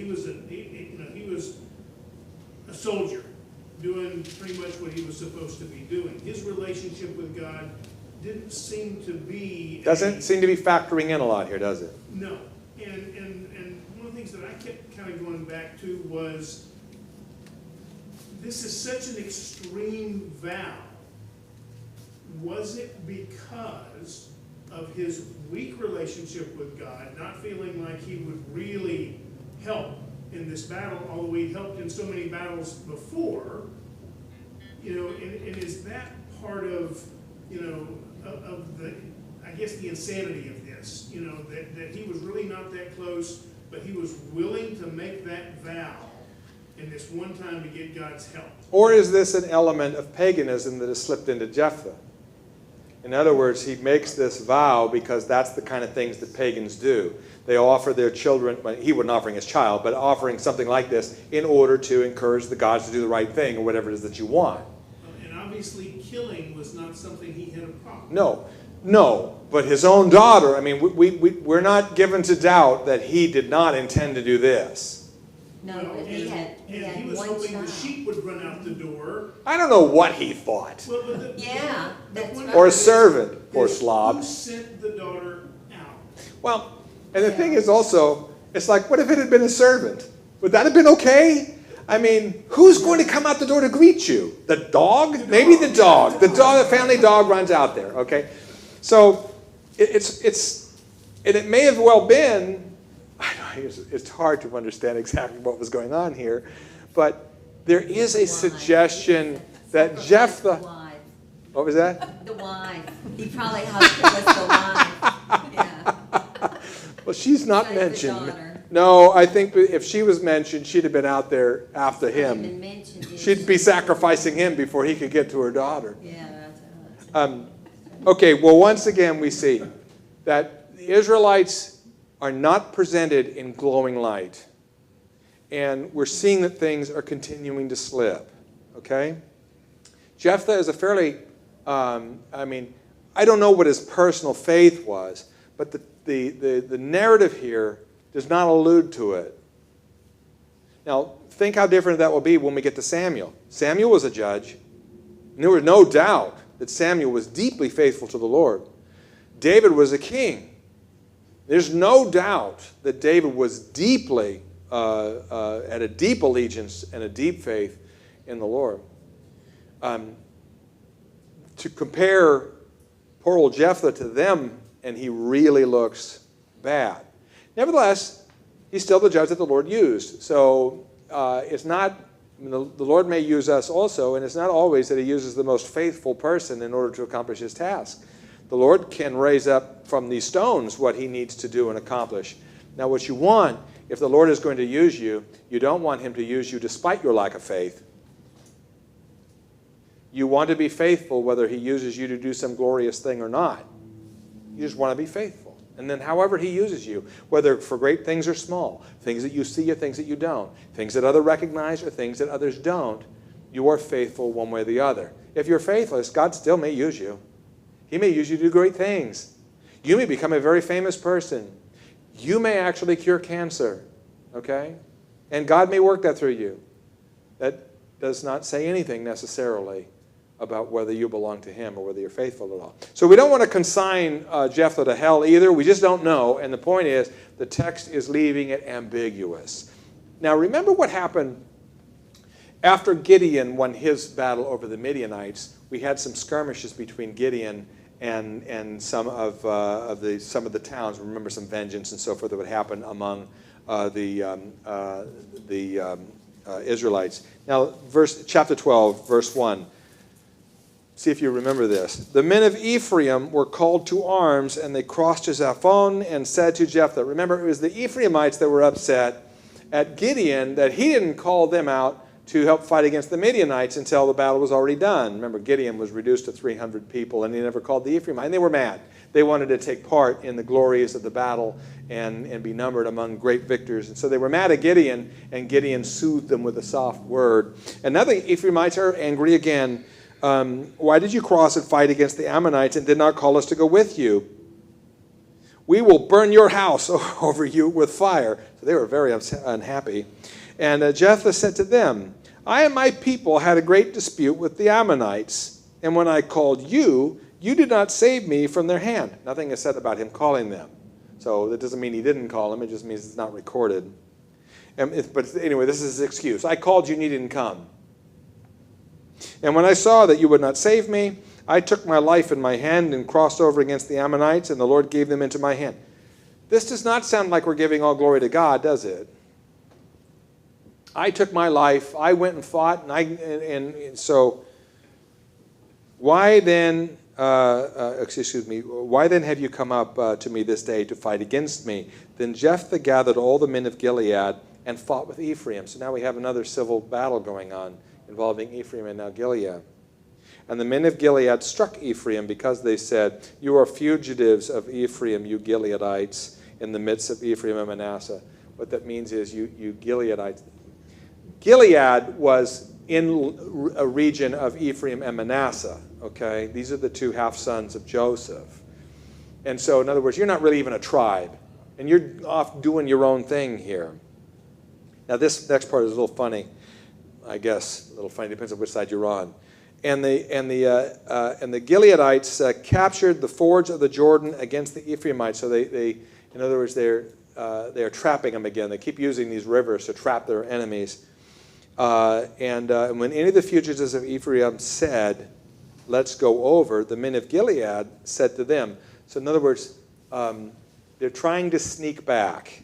a soldier doing pretty much what he was supposed to be doing. His relationship with God didn't seem to be...
Doesn't seem to be factoring in a lot here, does it?
No. And one of the things that I kept kind of going back to was, this is such an extreme vow. Was it because of his weak relationship with God, not feeling like he would really help in this battle, although he helped in so many battles before, and is that part of, of the, I guess, the insanity of this, that he was really not that close, but he was willing to make that vow in this one time to get God's help.
Or is this an element of paganism that has slipped into Jephthah? In other words, he makes this vow because that's the kind of things that pagans do. They offer their children, well, he wasn't offering his child, but offering something like this in order to encourage the gods to do the right thing or whatever it is that you want.
And obviously killing was not something he had a problem.
No, but his own daughter, I mean, we're not given to doubt that he did not intend to do this.
No,
Well,
but he had
he was
one
hoping the
child.
sheep would run out the door.
I don't know what he thought.
Well, but
Yeah, that's
point
right.
Or a
is-
servant, poor
is
slob.
Who sent the daughter out?
Well, and the thing is also, it's like, what if it had been a servant? Would that have been okay? I mean, who's going to come out the door to greet you? The dog? Maybe the dog. The dog, the family dog runs out there, okay? So and it may have well been, I know it's hard to understand exactly what was going on here, but there is a suggestion that Jephthah,
The wife.
what was that?
The wife. He probably hoped it was the wife. Yeah.
Well, she's not
Save the
mentioned.
daughter.
No, I think if she was mentioned, she'd have been out there after
Hadn't
him.
been mentioned, did
She'd
she?
be sacrificing him before he could get to her daughter.
Yeah, that's
Okay, well, once again, we see that the Israelites are not presented in glowing light. And we're seeing that things are continuing to slip. Okay? Jephthah is a fairly, I don't know what his personal faith was, but the narrative here does not allude to it. Now, think how different that will be when we get to Samuel. Samuel was a judge. And there was no doubt that Samuel was deeply faithful to the Lord. David was a king. There's no doubt that David was deeply, had a deep allegiance and a deep faith in the Lord. To compare poor old Jephthah to them, and he really looks bad. Nevertheless, he's still the judge that the Lord used. So it's not, the Lord may use us also, and it's not always that he uses the most faithful person in order to accomplish his task. The Lord can raise up from these stones what he needs to do and accomplish. Now, what you want, if the Lord is going to use you, you don't want him to use you despite your lack of faith. You want to be faithful whether he uses you to do some glorious thing or not. You just want to be faithful. And then however he uses you, whether for great things or small, things that you see or things that you don't, things that others recognize or things that others don't, you are faithful one way or the other. If you're faithless, God still may use you. He may use you to do great things. You may become a very famous person. You may actually cure cancer, okay? And God may work that through you. That does not say anything necessarily about whether you belong to him or whether you're faithful at all. So we don't want to consign Jephthah to hell either. We just don't know. And the point is, the text is leaving it ambiguous. Now, remember what happened after Gideon won his battle over the Midianites. We had some skirmishes between Gideon and some of the towns. Remember, some vengeance and so forth that would happen among the Israelites. Now, chapter 12, verse 1. See if you remember this. The men of Ephraim were called to arms, and they crossed to Zaphon and said to Jephthah. Remember, it was the Ephraimites that were upset at Gideon that he didn't call them out to help fight against the Midianites until the battle was already done. Remember, Gideon was reduced to 300 people, and he never called the Ephraimites. And they were mad. They wanted to take part in the glories of the battle and be numbered among great victors. And so they were mad at Gideon, and Gideon soothed them with a soft word. And now the Ephraimites are angry again. Why did you cross and fight against the Ammonites and did not call us to go with you? We will burn your house over you with fire. So they were very unhappy. And Jephthah said to them, I and my people had a great dispute with the Ammonites, and when I called you, you did not save me from their hand. Nothing is said about him calling them. So that doesn't mean he didn't call them. It just means it's not recorded. But anyway, this is his excuse. I called you and you didn't come. And when I saw that you would not save me, I took my life in my hand and crossed over against the Ammonites, and the Lord gave them into my hand. This does not sound like we're giving all glory to God, does it? I took my life, I went and fought, and so why then, why then have you come up to me this day to fight against me? Then Jephthah gathered all the men of Gilead and fought with Ephraim. So now we have another civil battle going on involving Ephraim and now Gilead. And the men of Gilead struck Ephraim because they said, you are fugitives of Ephraim, you Gileadites, in the midst of Ephraim and Manasseh. What that means is you Gileadites. Gilead was in a region of Ephraim and Manasseh, okay? These are the two half-sons of Joseph. And so, in other words, you're not really even a tribe. And you're off doing your own thing here. Now, this next part is a little funny, I guess. A little funny, depends on which side you're on. And the Gileadites captured the fords of the Jordan against the Ephraimites. So they in other words, they're trapping them again. They keep using these rivers to trap their enemies. And when any of the fugitives of Ephraim said, let's go over, the men of Gilead said to them. So in other words, they're trying to sneak back.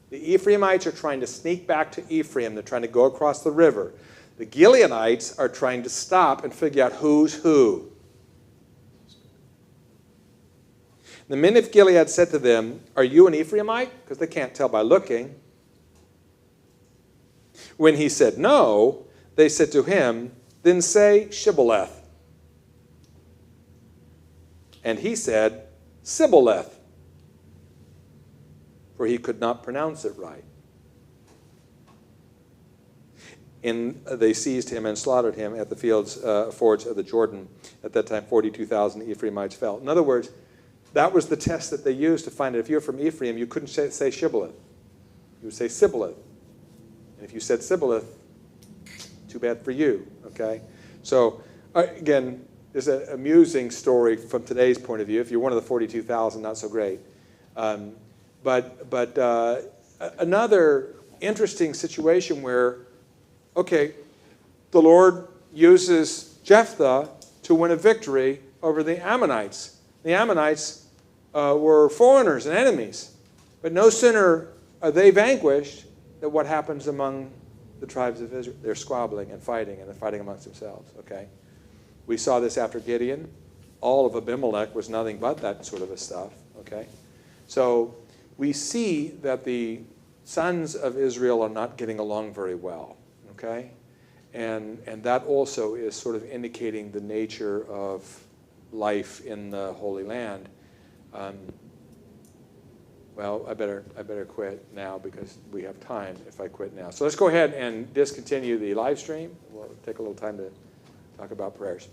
The Ephraimites are trying to sneak back to Ephraim. They're trying to go across the river. The Gileadites are trying to stop and figure out who's who. The men of Gilead said to them, are you an Ephraimite? Because they can't tell by looking. When he said no, they said to him, then say Shibboleth. And he said, Sibboleth, for he could not pronounce it right. And they seized him and slaughtered him at the fords of the Jordan. At that time, 42,000 Ephraimites fell. In other words, that was the test that they used to find out if you're from Ephraim, you couldn't say Shibboleth. You would say Sibboleth. And if you said Sibboleth, too bad for you, okay? So, again, there's an amusing story from today's point of view. If you're one of the 42,000, not so great. But another interesting situation where, okay, the Lord uses Jephthah to win a victory over the Ammonites. The Ammonites were foreigners and enemies. But no sooner are they vanquished than what happens among the tribes of Israel. They're squabbling and they're fighting amongst themselves, okay? We saw this after Gideon. All of Abimelech was nothing but that sort of a stuff, okay? So we see that the sons of Israel are not getting along very well, okay? And that also is sort of indicating the nature of life in the Holy Land. Well, I better quit now because we have time if I quit now. So let's go ahead and discontinue the live stream. We'll take a little time to talk about prayers.